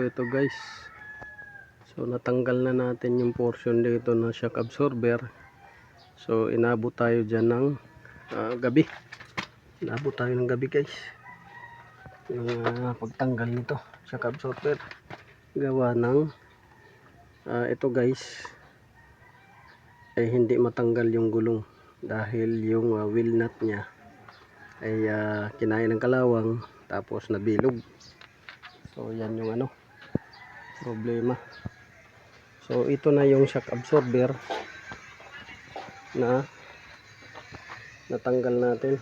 ito guys, so natanggal na natin yung portion dito ng shock absorber. So inabot tayo dyan ng gabi. Inabot tayo ng gabi guys, yung pagtanggal nito shock absorber. Gawa ng ito guys ay hindi matanggal yung gulong dahil yung wheel nut nya ay kinain ng kalawang tapos nabilog. So yan yung problema. So ito na yung shock absorber na natanggal natin.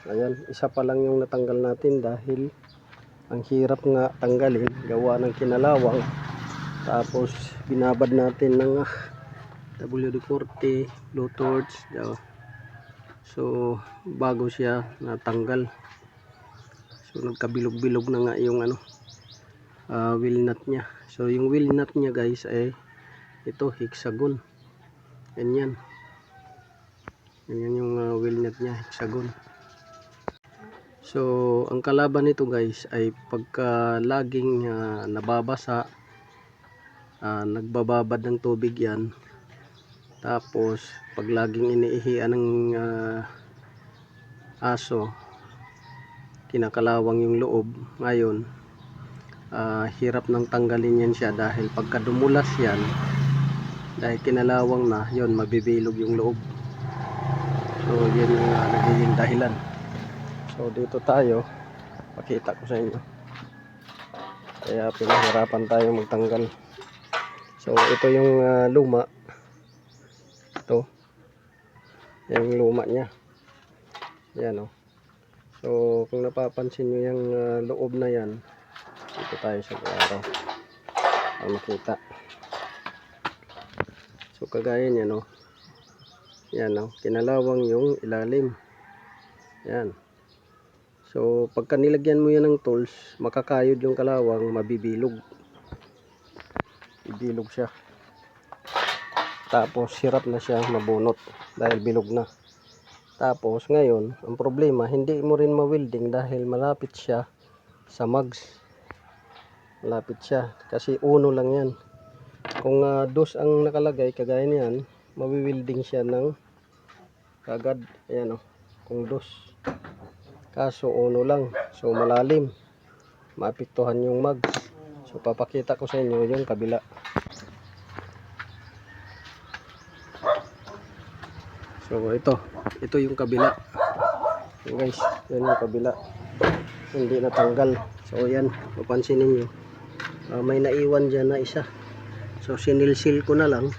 Ayan, isa pa lang yung natanggal natin dahil ang hirap nga tanggalin gawa ng kinalawang. Tapos binabad natin ng WD-40 blowtorch. So bago siya natanggal. So nagkabilog-bilog na nga yung wheel nut nya. So yung wheel nut nya guys ay ito, hexagon. Ganyan. Ganyan yung wheel nut nya, hexagon. So ang kalaban nito guys ay pagka laging nababasa, nagbababad ng tubig yan. Tapos pag laging iniihian ng aso, kinakalawang yung loob. Ngayon hirap nang tanggalin yan siya dahil pagka dumulas yan, dahil kinalawang na yon, mabibilog yung loob. So yan yung nagiging dahilan. So dito tayo, pakita ko sa inyo, kaya pinahirapan tayo magtanggal. So ito yung luma, ito yung luma nya, yan So kung napapansin nyo yung loob na yan, dito tayo sa araw para makita. So kagaya niyan yan kinalawang yung ilalim, yan. So pagka nilagyan mo yan ng tools, makakayod yung kalawang, mabibilog, ibilog siya. Tapos hirap na siya mabunot dahil bilog na. Tapos ngayon ang problema, hindi mo rin ma-welding dahil malapit siya sa mags. Malapit siya kasi uno lang yan. Kung dos ang nakalagay kagaya niyan, mawi-welding siya ng kagad. Ayan kung dos. Kaso uno lang, so malalim, maapektuhan yung mags. So papakita ko sa inyo yung kabila. So ito yung kabila. So guys, yan yung kabila, hindi natanggal. So yan, mapansin niyo may naiwan dyan na isa. So sinilsil ko na lang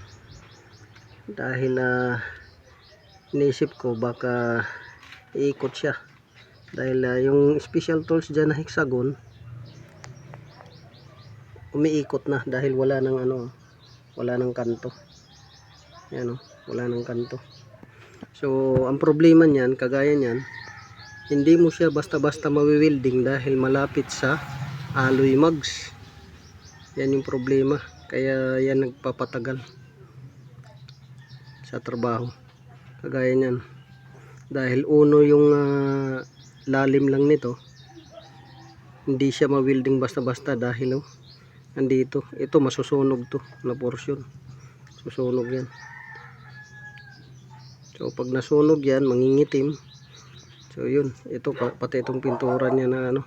dahil inisip ko baka iikot siya. Dahil yung special tools dyan na hexagon umiikot na dahil wala nang wala nang kanto. Yan wala nang kanto. So ang problema niyan, kagaya niyan, hindi mo siya basta-basta mawi-welding dahil malapit sa alloy mags. Yan yung problema, kaya yan nagpapatagal sa trabaho. Kagaya niyan, dahil uno yung lalim lang nito, hindi siya ma-welding basta-basta dahil andito, ito masusunog to na portion, susunog yan. So pag nasunog yan, mangingitim. So yun, ito pati itong pintura niya na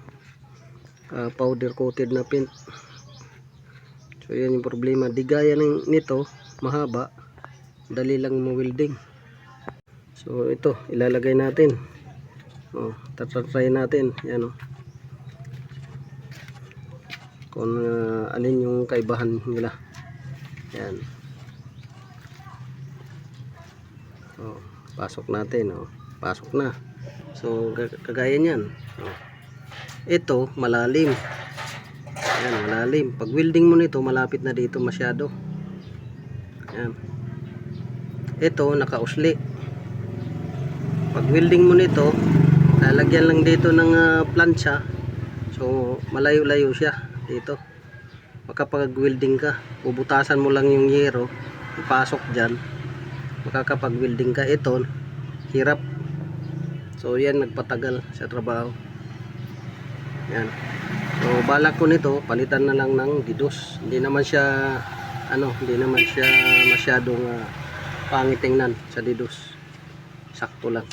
powder coated na paint. So yan yung problema. Di gaya nito, mahaba, dali lang ma-welding. So ito, ilalagay natin. Tatry natin. Yan kung alin yung kaibahan nila. Yan. Pasok natin, pasok na. So kagaya niyan, ito malalim. Yan, malalim. Pag welding mo nito, malapit na dito masyado. Yan. Ito nakausli. Pag welding mo nito, lalagyan lang dito ng plancha. So malayo-layo siya dito. Makapag welding ka, bubutasan mo lang yung yero, ipasok diyan. Makakapag welding ka. Ito hirap. So yan, nagpatagal sa trabaho. Yan. So balak ko nito, palitan na lang ng didos. Hindi naman siya masyadong pangit tingnan sa didos. Sakto lang.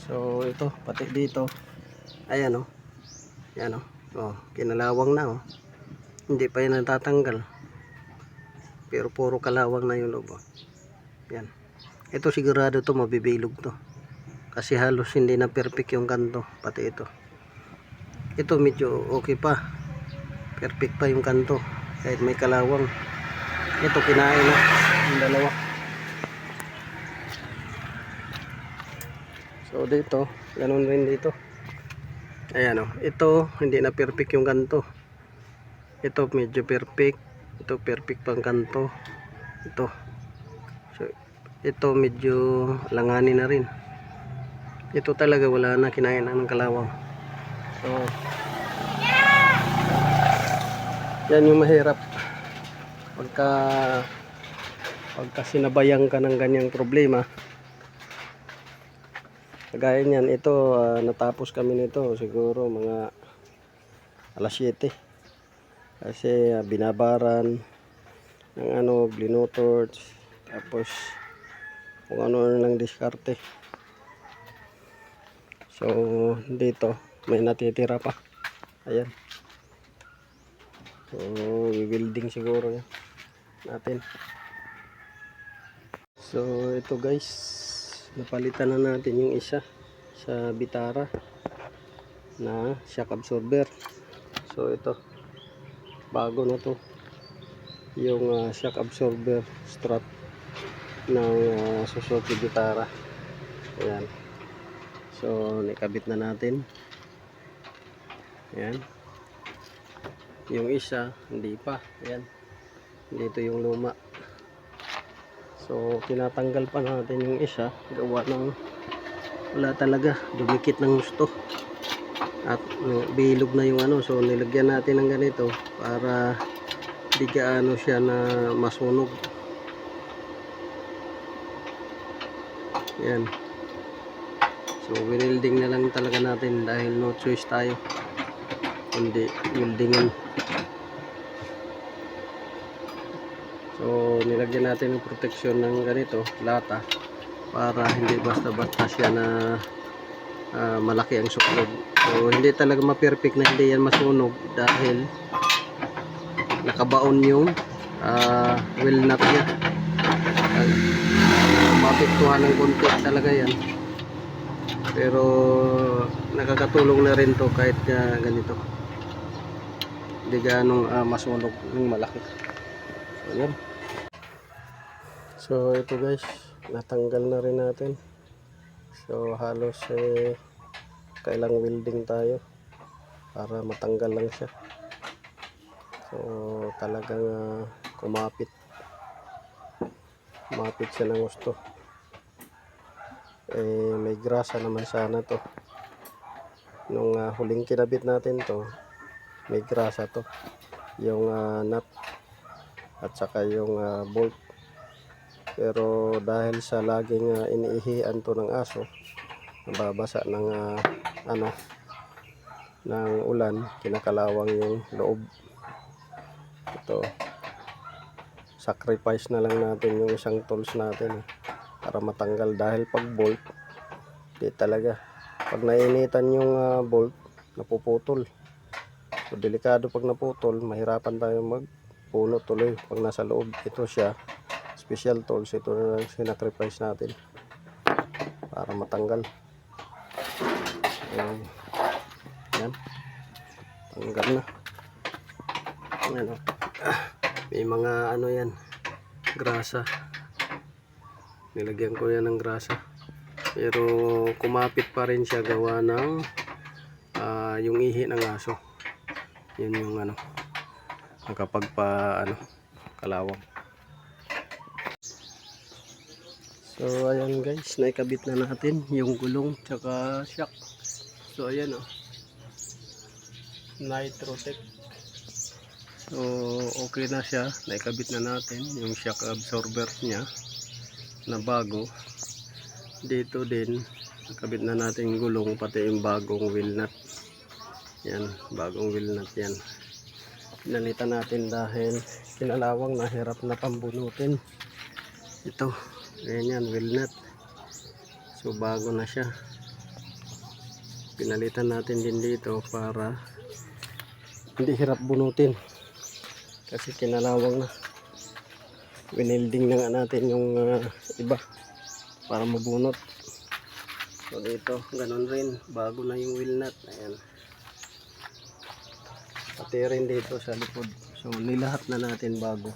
So ito, pati dito. Ayan oh. Ayan oh. Oh, kinalawang na oh. Hindi pa yan natatanggal. Pero puro kalawang na yung loob oh. Yan. Ito sigurado to mabibilog to. Kasi halos hindi na perfect yung kanto, pati ito. Ito medyo okay pa. Perfect pa yung kanto kahit may kalawang. Ito kinain na yung dalawa. So dito, ganun rin dito. Ayan oh, ito hindi na perfect yung kanto. Ito medyo perfect. Ito perfect pang kanto. Ito. So ito medyo langanin na rin. Ito talaga wala na, kinain na ng kalawang. So yan yung mahirap pagka sinabayan ka ng ganyang problema. Kagaya niyan, ito natapos kami nito siguro mga alas 7 kasi binabaran ng blinutorch, tapos kung ano lang diskarte. So dito may natitira pa. Ayan. So i-welding siguro yan natin. So ito guys, napalitan na natin yung isa sa Vitara na shock absorber. So ito bago na to yung shock absorber strap ng Suzuki Vitara. Ayan. So nakabit na natin. Ayan. Yung isa hindi pa. Ayan. Dito yung luma. So tinatanggal pa natin yung isa, gawa ng wala talaga, dumikit ng gusto at bilog na yung so nilagyan natin ng ganito para di gaano siya na masunog. Yan. So welding na lang talaga natin dahil no choice tayo kundi weldingin. So nilagyan natin ng protection ng ganito lata para hindi basta-basta siya na malaki ang sunog. So hindi talaga ma-perfect na hindi yan masunog dahil nakabaon yung wheel nut niya. Mapiktuhan ng konti talaga yan, pero nakakatulong na rin to kahit ganito hindi ganong masunog yung malaki. So yan. So ito guys, natanggal na rin natin. So halos kailang welding tayo para matanggal lang siya. So talagang kumapit siya ng gusto. May grasa naman sana to. Nung huling kinabit natin to, may grasa to, yung nut at saka yung bolt. Pero dahil sa laging iniihian to ng aso, nababasa ng ng ulan, kinakalawang yung loob. Ito, sacrifice na lang natin yung isang tools natin para matanggal, dahil pag bolt di talaga, pag nainitan yung bolt napuputol. So delikado pag naputol, mahirapan tayo magpuno tuloy pag nasa loob. Ito siya, special tools, ito na lang sinacrifice natin para matanggal. Yan, tanggal na. Ayan, may mga yan, grasa, nilagyan ko yan ng grasa, pero kumapit pa rin siya gawa ng yung ihi ng aso. Yun yung nakapagpa kalawang. So ayan guys, naikabit na natin yung gulong tsaka shock. So ayan Nitrotech. So okay na siya, naikabit na natin yung shock absorber niya na bago. Dito din nakabit na natin yung gulong pati yung bagong wheel nut. Yan, bagong wheel nut yan. Pinalitan natin dahil kinalawang na hirap na pambunutin. Ito, ganyan, wheel nut. So bago na siya. Pinalitan natin din dito para hindi hirap bunutin. Kasi kinalawang na. Winilding na nga natin yung iba para mabunot. So dito, ganun rin, bago na yung wheel nut. Ayan. Pati rin dito sa likod. So nilahat na natin bago.